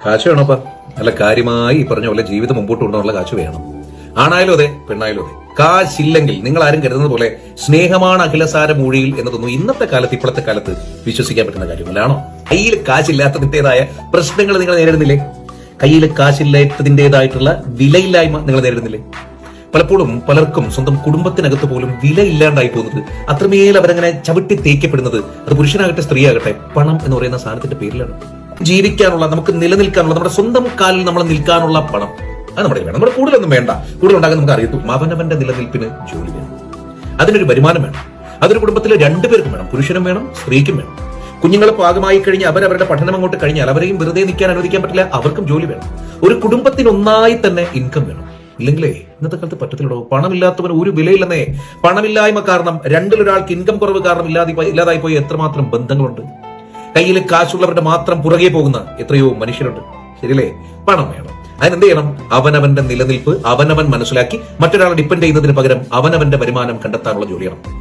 കാശ് വേണോപ്പാ, നല്ല കാര്യമായി ഈ പറഞ്ഞ പോലെ ജീവിതം മുമ്പോട്ട് കൊണ്ടുപോകാനുള്ള കാശ് വേണം. ആണായാലും അതെ, പെണ്ണായാലും അതെ. കാശില്ലെങ്കിൽ നിങ്ങൾ ആരും കരുതുന്നത് പോലെ സ്നേഹമാണ് അഖിലസാര മൂഴിയിൽ എന്നതൊന്നും ഇന്നത്തെ കാലത്ത്, ഇപ്പോഴത്തെ കാലത്ത് വിശ്വസിക്കാൻ പറ്റുന്ന കാര്യമല്ലാണോ? കയ്യിൽ കാശില്ലാത്തതിന്റേതായ പ്രശ്നങ്ങൾ നിങ്ങൾ നേരിടുന്നില്ലേ? കയ്യിൽ കാശില്ലാത്തതിന്റേതായിട്ടുള്ള വിലയില്ലായ്മ നിങ്ങൾ നേരിടുന്നില്ലേ? പലപ്പോഴും പലർക്കും സ്വന്തം കുടുംബത്തിനകത്ത് പോലും വിലയില്ലാണ്ടായി പോകുന്നത്, അത്രമേൽ അവരങ്ങനെ ചവിട്ടി തേക്കപ്പെടുന്നത്, അത് പുരുഷനാകട്ടെ സ്ത്രീയാകട്ടെ, പണം എന്ന് പറയുന്ന സാധനത്തിന്റെ പേരിലാണ്. ജീവിക്കാനുള്ള, നമുക്ക് നിലനിൽക്കാനുള്ള, നമ്മുടെ സ്വന്തം കാലിൽ നമ്മൾ നിൽക്കാനുള്ള പണം അത് നമ്മുടെ വേണം. നമ്മുടെ കൂടുതലൊന്നും വേണ്ട. കൂടുതൽ ഉണ്ടാകാൻ നമുക്ക് അറിയത്തു. അവനവന്റെ നിലനിൽപ്പിന് ജോലി വേണം, അതിനൊരു വരുമാനം വേണം. അതൊരു കുടുംബത്തിലെ രണ്ടുപേർക്കും വേണം, പുരുഷനും വേണം, സ്ത്രീക്കും വേണം. കുഞ്ഞുങ്ങളെ പാകമായി കഴിഞ്ഞ് അവരവരുടെ പഠനം അങ്ങോട്ട് കഴിഞ്ഞാൽ അവരെയും വെറുതെ നിൽക്കാൻ അനുവദിക്കാൻ പറ്റില്ല, അവർക്കും ജോലി വേണം. ഒരു കുടുംബത്തിനൊന്നായി തന്നെ ഇൻകം വേണം. ഇല്ലെങ്കിലേ ഇന്നത്തെ കാലത്ത് പറ്റത്തില്ലടോ. പണമില്ലാത്തവന് ഒരു വിലയില്ലെന്നേ. പണമില്ലായ്മ കാരണം, രണ്ടിലൊരാൾക്ക് ഇൻകം കുറവ് കാരണം ഇല്ലാതായി പോയ എത്രമാത്രം ബന്ധങ്ങളുണ്ട്. കയ്യിൽ കാശുള്ളവരുടെ മാത്രം പുറകെ പോകുന്ന എത്രയോ മനുഷ്യരുണ്ട്. ശരിയല്ലേ? പണം വേണം. അതിനെന്ത് ചെയ്യണം? അവനവന്റെ നിലനിൽപ്പ് അവനവൻ മനസ്സിലാക്കി മറ്റൊരാളെ ഡിപ്പെൻഡ് ചെയ്യുന്നതിന് പകരം അവനവന്റെ വരുമാനം കണ്ടെത്താനുള്ള ജോലി ചെയ്യണം.